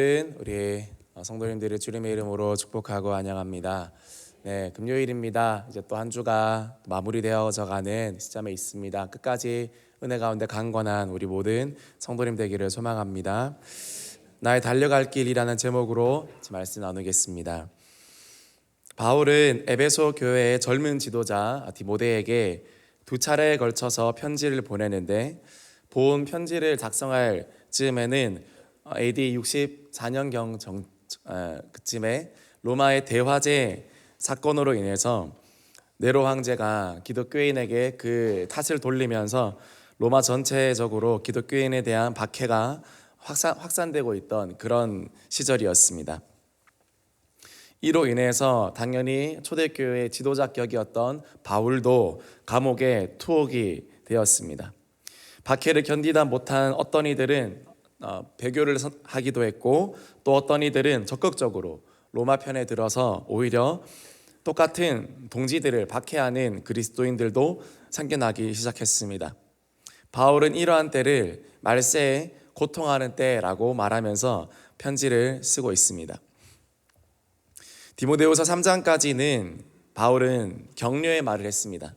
우리 성도님들을 주님의 이름으로 축복하고 환영합니다. 네, 금요일입니다. 이제 또 한 주가 마무리되어져 가는 시점에 있습니다. 끝까지 은혜 가운데 강건한 우리 모든 성도님 되기를 소망합니다. 나의 달려갈 길이라는 제목으로 말씀 나누겠습니다. 바울은 에베소 교회의 젊은 지도자 디모데에게 두 차례에 걸쳐서 편지를 보내는데 본 편지를 작성할 즈음에는 AD 64년경 그쯤에 로마의 대화재 사건으로 인해서 네로 황제가 기독교인에게 그 탓을 돌리면서 로마 전체적으로 기독교인에 대한 박해가 확산되고 있던 그런 시절이었습니다. 이로 인해서 당연히 초대교회의 지도자격이었던 바울도 감옥에 투옥이 되었습니다. 박해를 견디다 못한 어떤 이들은 배교를 하기도 했고, 또 어떤 이들은 적극적으로 로마 편에 들어서 오히려 똑같은 동지들을 박해하는 그리스도인들도 생겨나기 시작했습니다. 바울은 이러한 때를 말세에 고통하는 때라고 말하면서 편지를 쓰고 있습니다. 디모데후서 3장까지는 바울은 격려의 말을 했습니다.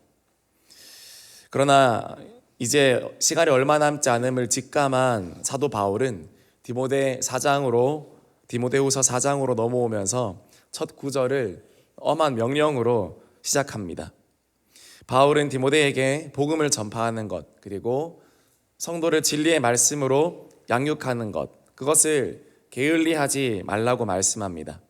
그러나 이제 시간이 얼마 남지 않음을 직감한 사도 바울은 디모데후서 4장으로 넘어오면서 첫 구절을 엄한 명령으로 시작합니다. 바울은 디모데에게 복음을 전파하는 것, 그리고 성도를 진리의 말씀으로 양육하는 것, 그것을 게을리하지 말라고 말씀합니다.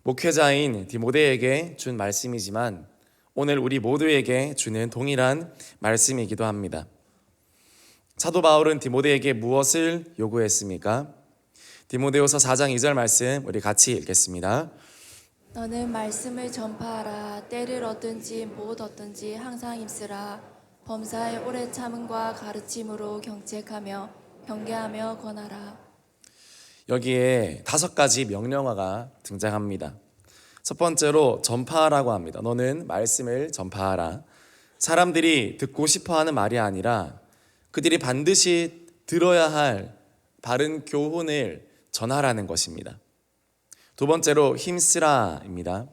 목회자인 디모데에게 준 말씀이지만 오늘 우리 모두에게 주는 동일한 말씀이기도 합니다. 사도 바울은 디모데에게 무엇을 요구했습니까? 디모데후서 4장 2절 말씀 우리 같이 읽겠습니다. 너는 말씀을 전파하라. 때를 얻든지 못 얻든지 항상 힘쓰라. 범사의 오래 참음과 가르침으로 경책하며 경계하며 권하라. 여기에 5가지 명령어가 등장합니다. 첫 번째로 전파하라고 합니다. 너는 말씀을 전파하라. 사람들이 듣고 싶어하는 말이 아니라 그들이 반드시 들어야 할 바른 교훈을 전하라는 것입니다. 두 번째로 힘쓰라입니다.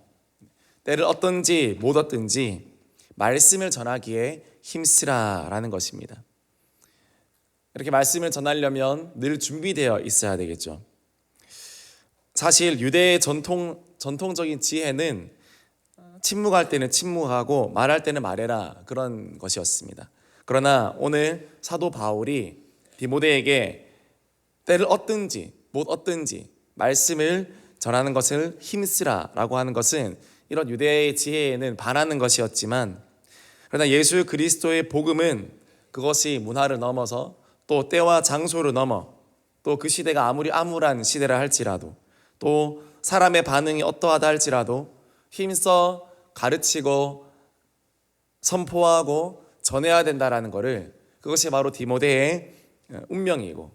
때를 얻든지 못 얻든지 말씀을 전하기에 힘쓰라라는 것입니다. 이렇게 말씀을 전하려면 늘 준비되어 있어야 되겠죠. 사실 유대의 전통적인 지혜는 침묵할 때는 침묵하고 말할 때는 말해라, 그런 것이었습니다. 그러나 오늘 사도 바울이 디모데에게 때를 얻든지 못 얻든지 말씀을 전하는 것을 힘쓰라라고 하는 것은 이런 유대의 지혜에는 반하는 것이었지만, 그러나 예수 그리스도의 복음은 그것이 문화를 넘어서 또 때와 장소를 넘어 또 그 시대가 아무리 암울한 시대라 할지라도 또 사람의 반응이 어떠하다 할지라도 힘써 가르치고 선포하고 전해야 된다라는 것을, 그것이 바로 디모데의 운명이고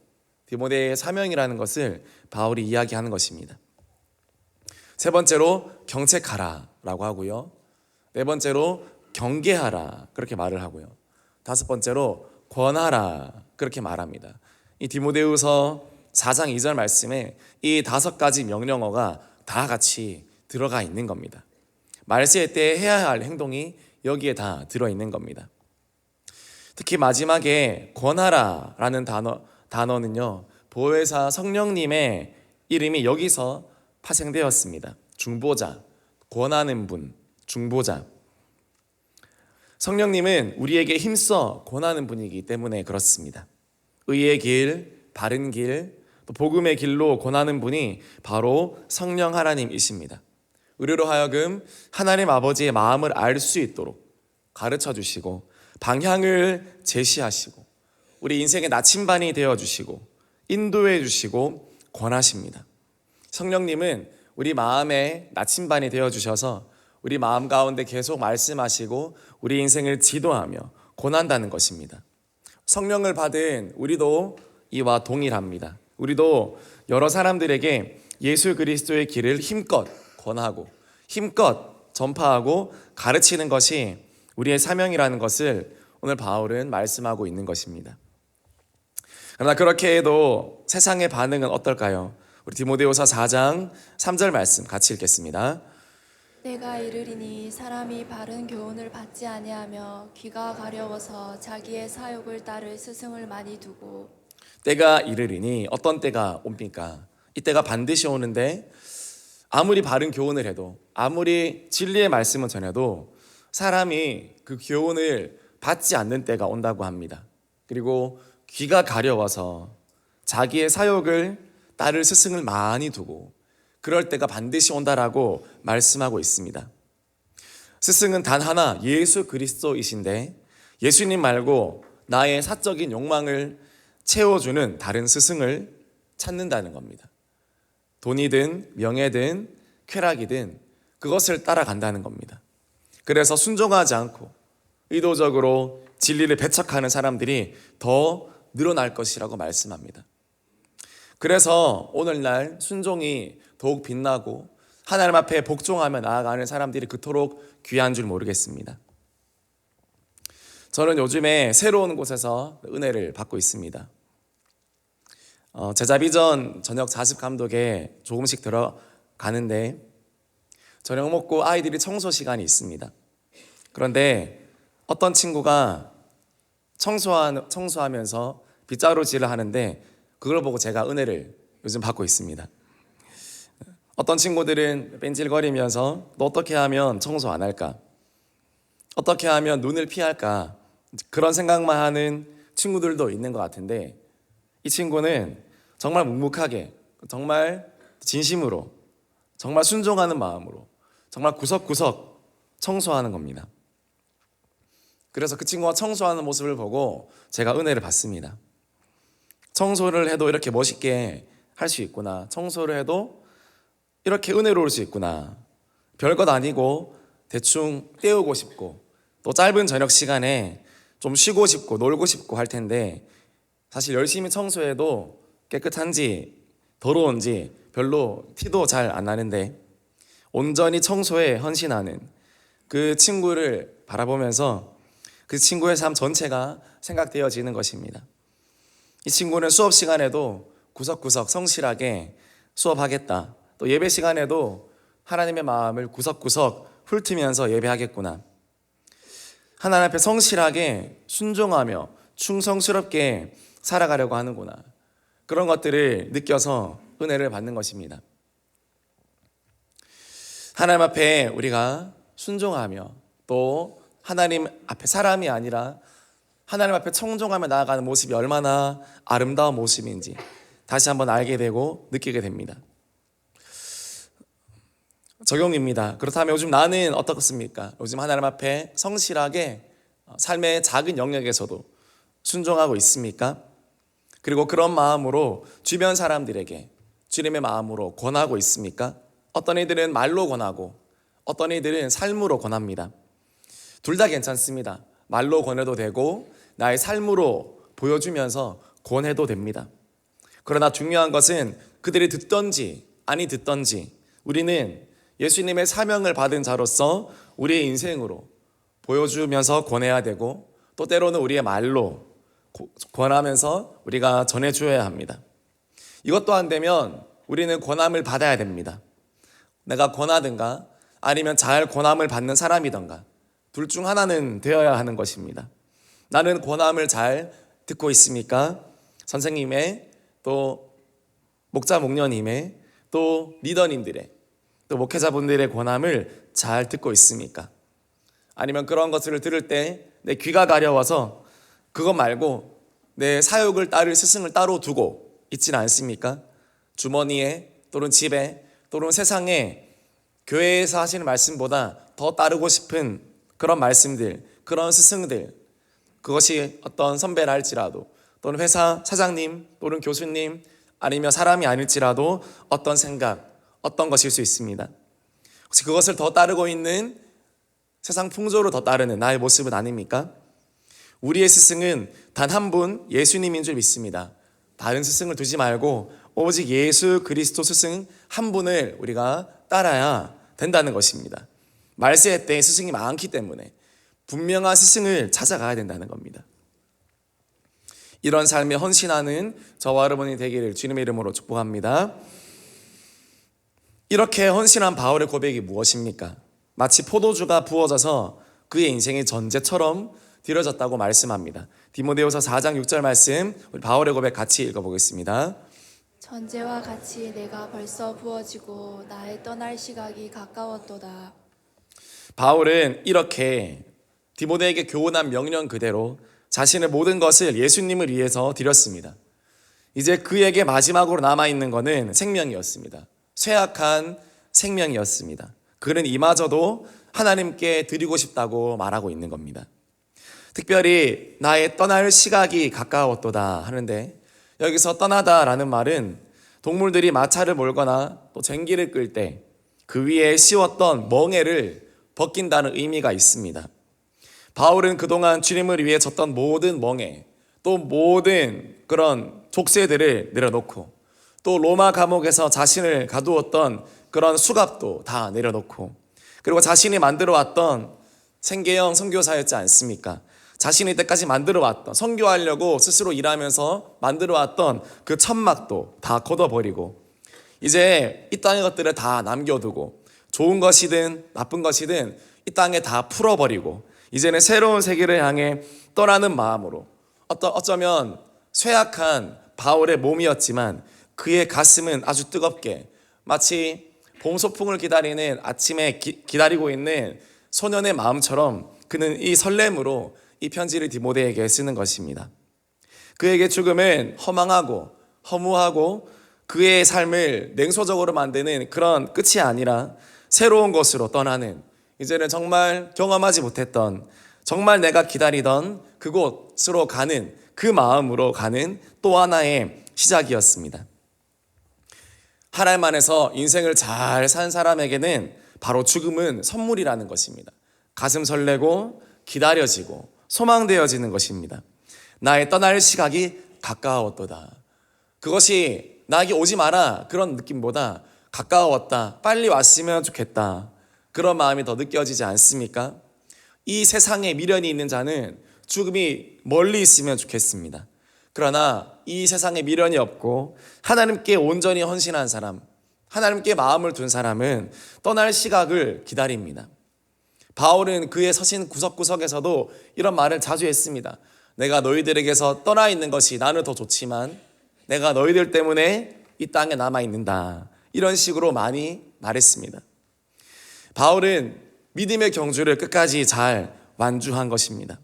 디모데의 사명이라는 것을 바울이 이야기하는 것입니다. 세 번째로 경책하라라고 하고요. 네 번째로 경계하라, 그렇게 말을 하고요. 다섯 번째로 권하라, 그렇게 말합니다. 이 디모데후서 4장 2절 말씀에 이 5가지 명령어가 다 같이 들어가 있는 겁니다. 말세 때 해야 할 행동이 여기에 다 들어있는 겁니다. 특히 마지막에 권하라라는 단어는요, 보혜사 성령님의 이름이 여기서 파생되었습니다. 중보자, 권하는 분, 중보자. 성령님은 우리에게 힘써 권하는 분이기 때문에 그렇습니다. 의의 길, 바른 길, 또 복음의 길로 권하는 분이 바로 성령 하나님이십니다. 우리로 하여금 하나님 아버지의 마음을 알 수 있도록 가르쳐 주시고 방향을 제시하시고 우리 인생의 나침반이 되어 주시고 인도해 주시고 권하십니다. 성령님은 우리 마음의 나침반이 되어 주셔서 우리 마음 가운데 계속 말씀하시고 우리 인생을 지도하며 권한다는 것입니다. 성령을 받은 우리도 이와 동일합니다. 우리도 여러 사람들에게 예수 그리스도의 길을 힘껏 권하고 힘껏 전파하고 가르치는 것이 우리의 사명이라는 것을 오늘 바울은 말씀하고 있는 것입니다. 그러나 그렇게 해도 세상의 반응은 어떨까요? 우리 디모데후서 4장 3절 말씀 같이 읽겠습니다. 때가 이르리니 사람이 바른 교훈을 받지 아니하며 귀가 가려워서 자기의 사욕을 따를 스승을 많이 두고. 때가 이르리니 어떤 때가 옵니까? 이 때가 반드시 오는데 아무리 바른 교훈을 해도 아무리 진리의 말씀을 전해도 사람이 그 교훈을 받지 않는 때가 온다고 합니다. 그리고 귀가 가려워서 자기의 사욕을 따를 스승을 많이 두고 그럴 때가 반드시 온다라고 말씀하고 있습니다. 스승은 단 하나 예수 그리스도이신데 예수님 말고 나의 사적인 욕망을 채워주는 다른 스승을 찾는다는 겁니다. 돈이든 명예든 쾌락이든 그것을 따라간다는 겁니다. 그래서 순종하지 않고 의도적으로 진리를 배척하는 사람들이 더 늘어날 것이라고 말씀합니다. 그래서 오늘날 순종이 더욱 빛나고 하나님 앞에 복종하며 나아가는 사람들이 그토록 귀한 줄 모르겠습니다. 저는 요즘에 새로운 곳에서 은혜를 받고 있습니다. 제자비전 저녁 자습 감독에 조금씩 들어가는데 저녁 먹고 아이들이 청소 시간이 있습니다. 그런데 어떤 친구가 청소하면서 빗자루질을 하는데 그걸 보고 제가 은혜를 요즘 받고 있습니다. 어떤 친구들은 뺀질거리면서 너 어떻게 하면 청소 안 할까? 어떻게 하면 눈을 피할까? 그런 생각만 하는 친구들도 있는 것 같은데 이 친구는 정말 묵묵하게 정말 진심으로 정말 순종하는 마음으로 정말 구석구석 청소하는 겁니다. 그래서 그 친구가 청소하는 모습을 보고 제가 은혜를 받습니다. 청소를 해도 이렇게 멋있게 할 수 있구나. 청소를 해도 이렇게 은혜로울 수 있구나. 별것 아니고 대충 때우고 싶고 또 짧은 저녁 시간에 좀 쉬고 싶고 놀고 싶고 할 텐데 사실 열심히 청소해도 깨끗한지 더러운지 별로 티도 잘 안 나는데 온전히 청소에 헌신하는 그 친구를 바라보면서 그 친구의 삶 전체가 생각되어지는 것입니다. 이 친구는 수업 시간에도 구석구석 성실하게 수업하겠다. 또 예배 시간에도 하나님의 마음을 구석구석 훑으면서 예배하겠구나. 하나님 앞에 성실하게 순종하며 충성스럽게 살아가려고 하는구나. 그런 것들을 느껴서 은혜를 받는 것입니다. 하나님 앞에 우리가 순종하며 또 하나님 앞에 사람이 아니라 하나님 앞에 청종하며 나아가는 모습이 얼마나 아름다운 모습인지 다시 한번 알게 되고 느끼게 됩니다. 적용입니다. 그렇다면 요즘 나는 어떻습니까? 요즘 하나님 앞에 성실하게 삶의 작은 영역에서도 순종하고 있습니까? 그리고 그런 마음으로 주변 사람들에게 주님의 마음으로 권하고 있습니까? 어떤 이들은 말로 권하고 어떤 이들은 삶으로 권합니다. 둘 다 괜찮습니다. 말로 권해도 되고 나의 삶으로 보여주면서 권해도 됩니다. 그러나 중요한 것은 그들이 듣던지 아니 듣던지 우리는 예수님의 사명을 받은 자로서 우리의 인생으로 보여주면서 권해야 되고 또 때로는 우리의 말로 권하면서 우리가 전해줘야 합니다. 이것도 안 되면 우리는 권함을 받아야 됩니다. 내가 권하든가 아니면 잘 권함을 받는 사람이든가 둘 중 하나는 되어야 하는 것입니다. 나는 권함을 잘 듣고 있습니까? 선생님의 또 목자 목녀님의 또 리더님들의 또 목회자분들의 권함을 잘 듣고 있습니까? 아니면 그런 것들을 들을 때 내 귀가 가려워서 그것 말고 내 사욕을 따를 스승을 따로 두고 있지는 않습니까? 주머니에 또는 집에 또는 세상에 교회에서 하시는 말씀보다 더 따르고 싶은 그런 말씀들, 그런 스승들, 그것이 어떤 선배라 할지라도 또는 회사 사장님 또는 교수님 아니면 사람이 아닐지라도 어떤 생각, 어떤 것일 수 있습니다. 혹시 그것을 더 따르고 있는 세상 풍조로 더 따르는 나의 모습은 아닙니까? 우리의 스승은 단 한 분 예수님인 줄 믿습니다. 다른 스승을 두지 말고 오직 예수 그리스도 스승 한 분을 우리가 따라야 된다는 것입니다. 말세 때 스승이 많기 때문에 분명한 스승을 찾아가야 된다는 겁니다. 이런 삶에 헌신하는 저와 여러분이 되기를 주님의 이름으로 축복합니다. 이렇게 헌신한 바울의 고백이 무엇입니까? 마치 포도주가 부어져서 그의 인생의 전제처럼 드려졌다고 말씀합니다. 디모데후서 4장 6절 말씀, 우리 바울의 고백 같이 읽어보겠습니다. 전제와 같이 내가 벌써 부어지고 나의 떠날 시각이 가까웠도다. 바울은 이렇게 디모데에게 교훈한 명령 그대로 자신의 모든 것을 예수님을 위해서 드렸습니다. 이제 그에게 마지막으로 남아있는 것은 생명이었습니다. 쇠약한 생명이었습니다. 그는 이마저도 하나님께 드리고 싶다고 말하고 있는 겁니다. 특별히 나의 떠날 시각이 가까웠도다 하는데, 여기서 떠나다라는 말은 동물들이 마차를 몰거나 또 쟁기를 끌 때 그 위에 씌웠던 멍에를 벗긴다는 의미가 있습니다. 바울은 그동안 주님을 위해 졌던 모든 멍에, 또 모든 그런 족쇄들을 내려놓고, 또 로마 감옥에서 자신을 가두었던 그런 수갑도 다 내려놓고, 그리고 자신이 만들어 왔던 생계형 선교사였지 않습니까? 자신이 때까지 만들어 왔던, 선교하려고 스스로 일하면서 만들어 왔던 그 천막도 다 걷어버리고, 이제 이 땅의 것들을 다 남겨두고, 좋은 것이든 나쁜 것이든 이 땅에 다 풀어버리고, 이제는 새로운 세계를 향해 떠나는 마음으로, 어쩌면 쇠약한 바울의 몸이었지만 그의 가슴은 아주 뜨겁게, 마치 봄 소풍을 기다리는 아침에 기다리고 있는 소년의 마음처럼 그는 이 설렘으로 이 편지를 디모데에게 쓰는 것입니다. 그에게 죽음은 허망하고 허무하고 그의 삶을 냉소적으로 만드는 그런 끝이 아니라 새로운 곳으로 떠나는, 이제는 정말 경험하지 못했던, 정말 내가 기다리던 그곳으로 가는, 그 마음으로 가는 또 하나의 시작이었습니다. 하나님 안에서 인생을 잘 산 사람에게는 바로 죽음은 선물이라는 것입니다. 가슴 설레고 기다려지고 소망되어지는 것입니다. 나의 떠날 시각이 가까웠도다. 그것이 나에게 오지 마라 그런 느낌보다 가까웠다, 빨리 왔으면 좋겠다, 그런 마음이 더 느껴지지 않습니까? 이 세상에 미련이 있는 자는 죽음이 멀리 있으면 좋겠습니다. 그러나 이 세상에 미련이 없고 하나님께 온전히 헌신한 사람, 하나님께 마음을 둔 사람은 떠날 시각을 기다립니다. 바울은 그의 서신 구석구석에서도 이런 말을 자주 했습니다. 내가 너희들에게서 떠나 있는 것이 나는 더 좋지만 내가 너희들 때문에 이 땅에 남아 있는다, 이런 식으로 많이 말했습니다. 바울은 믿음의 경주를 끝까지 잘 완주한 것입니다.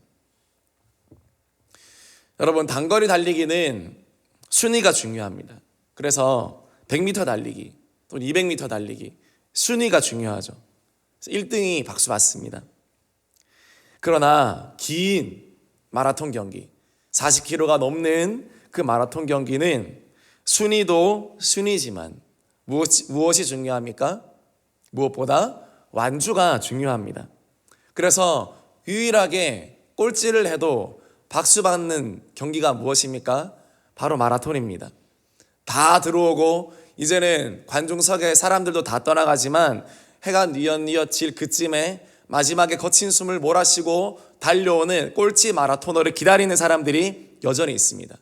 여러분, 단거리 달리기는 순위가 중요합니다. 그래서 100m 달리기 또는 200m 달리기, 순위가 중요하죠. 1등이 박수 받습니다. 그러나 긴 마라톤 경기, 40km가 넘는 그 마라톤 경기는 순위도 순위지만 무엇이 중요합니까? 무엇보다 완주가 중요합니다. 그래서 유일하게 꼴찌를 해도 박수 받는 경기가 무엇입니까? 바로 마라톤입니다. 다 들어오고 이제는 관중석에 사람들도 다 떠나가지만 해가 뉘엿뉘엿 질 그쯤에 마지막에 거친 숨을 몰아쉬고 달려오는 꼴찌 마라토너를 기다리는 사람들이 여전히 있습니다.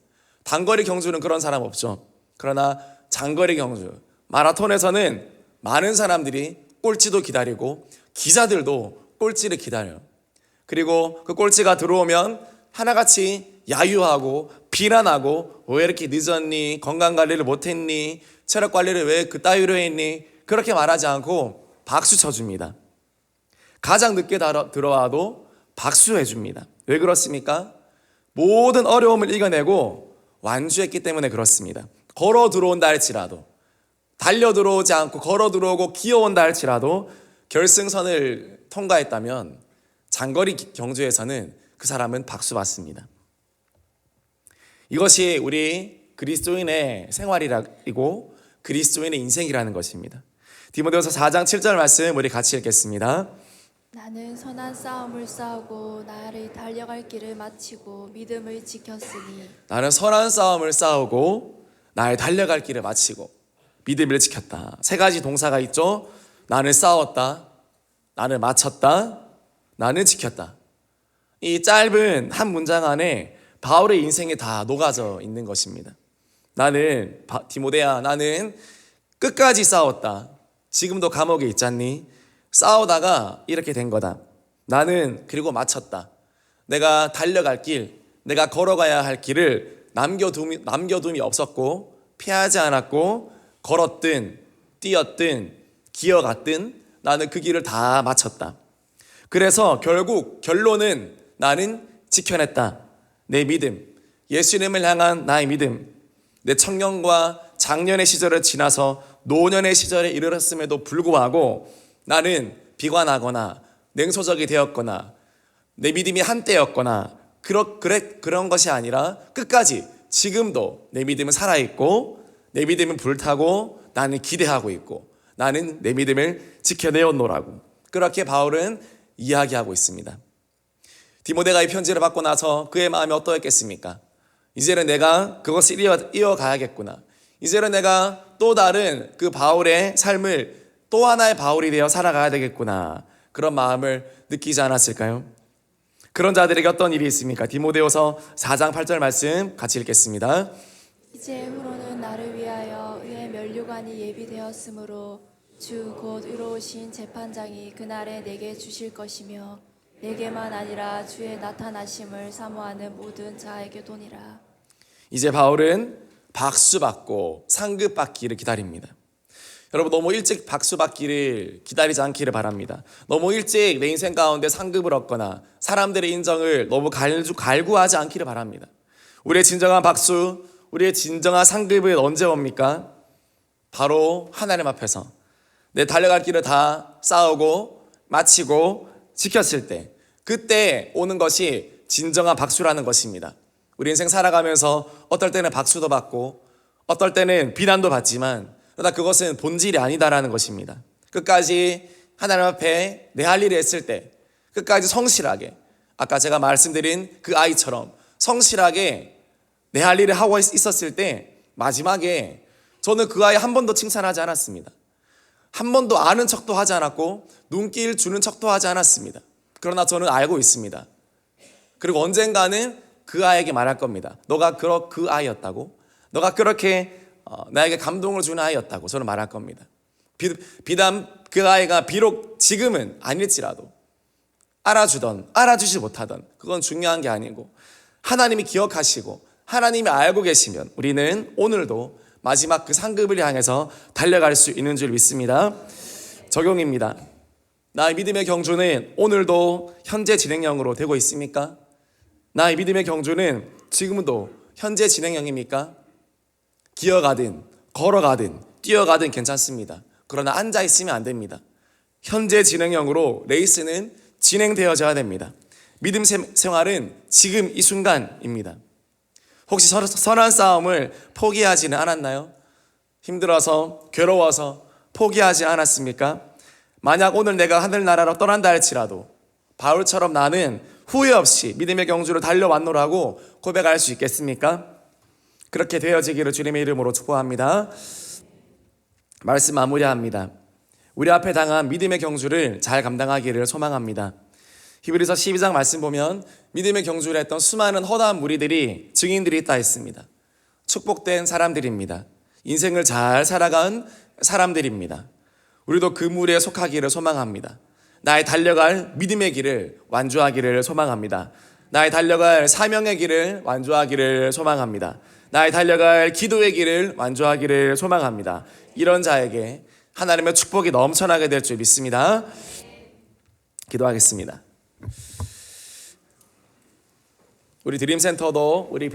단거리 경주는 그런 사람 없죠. 그러나 장거리 경주, 마라톤에서는 많은 사람들이 꼴찌도 기다리고 기자들도 꼴찌를 기다려요. 그리고 그 꼴찌가 들어오면 하나같이 야유하고 비난하고 왜 이렇게 늦었니? 건강관리를 못했니? 체력관리를 왜 그따위로 했니? 그렇게 말하지 않고 박수 쳐줍니다. 가장 늦게 들어와도 박수해줍니다. 왜 그렇습니까? 모든 어려움을 이겨내고 완주했기 때문에 그렇습니다. 걸어 들어온다 할지라도, 달려 들어오지 않고 걸어 들어오고 기어온다 할지라도 결승선을 통과했다면 장거리 경주에서는 그 사람은 박수 받습니다. 이것이 우리 그리스도인의 생활이고 그리스도인의 인생이라는 것입니다. 디모데후서 4장 7절 말씀 우리 같이 읽겠습니다. 나는 선한 싸움을 싸우고 나를 달려갈 길을 마치고 믿음을 지켰으니. 나는 선한 싸움을 싸우고 나의 달려갈 길을 마치고 믿음을 지켰다. 세 가지 동사가 있죠. 나는 싸웠다, 나는 마쳤다, 나는 지켰다. 이 짧은 한 문장 안에 바울의 인생이 다 녹아져 있는 것입니다. 나는 디모데야, 나는 끝까지 싸웠다, 지금도 감옥에 있잖니? 싸우다가 이렇게 된 거다. 나는 그리고 마쳤다. 내가 달려갈 길, 내가 걸어가야 할 길을 남겨둠이 없었고 피하지 않았고 걸었든 뛰었든 기어갔든 나는 그 길을 다 마쳤다. 그래서 결국 결론은 나는 지켜냈다. 내 믿음, 예수님을 향한 나의 믿음, 내 청년과 장년의 시절을 지나서 노년의 시절에 이르렀음에도 불구하고 나는 비관하거나 냉소적이 되었거나 내 믿음이 한때였거나 그런 것이 아니라 끝까지 지금도 내 믿음은 살아있고 내 믿음은 불타고 나는 기대하고 있고 나는 내 믿음을 지켜내었노라고 그렇게 바울은 이야기하고 있습니다. 디모데가 이 편지를 받고 나서 그의 마음이 어떠했겠습니까? 이제는 내가 그것을 이어가야겠구나. 이제는 내가 또 다른 그 바울의 삶을 또 하나의 바울이 되어 살아가야 되겠구나. 그런 마음을 느끼지 않았을까요? 그런 자들에게 어떤 일이 있습니까? 디모데후서 4장 8절 말씀 같이 읽겠습니다. 이제 후로는 나를 위하여 의의 면류관이 예비되었으므로 주 곧 의로우신 재판장이 그날에 내게 주실 것이며 내게만 아니라 주의 나타나심을 사모하는 모든 자에게도니라. 이제 바울은 박수 받고 상급 받기를 기다립니다. 여러분 너무 일찍 박수 받기를 기다리지 않기를 바랍니다. 너무 일찍 내 인생 가운데 상급을 얻거나 사람들의 인정을 너무 갈구하지 않기를 바랍니다. 우리의 진정한 박수, 우리의 진정한 상급은 언제 옵니까? 바로 하나님 앞에서 내 달려갈 길을 다 싸우고 마치고 지켰을 때, 그때 오는 것이 진정한 박수라는 것입니다. 우리 인생 살아가면서 어떨 때는 박수도 받고 어떨 때는 비난도 받지만 그러나 그것은 본질이 아니다라는 것입니다. 끝까지 하나님 앞에 내 할 일을 했을 때 끝까지 성실하게, 아까 제가 말씀드린 그 아이처럼 성실하게 내 할 일을 하고 있었을 때 마지막에 저는 그 아이 한 번도 칭찬하지 않았습니다. 한 번도 아는 척도 하지 않았고 눈길 주는 척도 하지 않았습니다. 그러나 저는 알고 있습니다. 그리고 언젠가는 그 아이에게 말할 겁니다. 너가 그 아이였다고? 너가 그렇게 나에게 감동을 주는 아이였다고 저는 말할 겁니다. 비단 그 아이가 비록 지금은 아닐지라도 알아주던 알아주지 못하던 그건 중요한 게 아니고 하나님이 기억하시고 하나님이 알고 계시면 우리는 오늘도 마지막 그 상급을 향해서 달려갈 수 있는 줄 믿습니다. 적용입니다. 나의 믿음의 경주는 오늘도 현재 진행형으로 되고 있습니까? 나의 믿음의 경주는 지금도 현재 진행형입니까? 기어가든 걸어가든 뛰어가든 괜찮습니다. 그러나 앉아있으면 안 됩니다. 현재 진행형으로 레이스는 진행되어져야 됩니다. 믿음 생활은 지금 이 순간입니다. 혹시 선한 싸움을 포기하지는 않았나요? 힘들어서 괴로워서 포기하지 않았습니까? 만약 오늘 내가 하늘나라로 떠난다 할지라도 바울처럼 나는 후회 없이 믿음의 경주를 달려왔노라고 고백할 수 있겠습니까? 그렇게 되어지기를 주님의 이름으로 축복합니다. 말씀 마무리합니다. 우리 앞에 당한 믿음의 경주를 잘 감당하기를 소망합니다. 히브리서 12장 말씀 보면 믿음의 경주를 했던 수많은 허다한 무리들이 증인들이 있다 했습니다. 축복된 사람들입니다. 인생을 잘 살아간 사람들입니다. 우리도 그 무리에 속하기를 소망합니다. 나의 달려갈 믿음의 길을 완주하기를 소망합니다. 나의 달려갈 사명의 길을 완주하기를 소망합니다. 나의 달려갈 기도의 길을 완주하기를 소망합니다. 이런 자에게 하나님의 축복이 넘쳐나게 될 줄 믿습니다. 기도하겠습니다. 우리 드림센터도 우리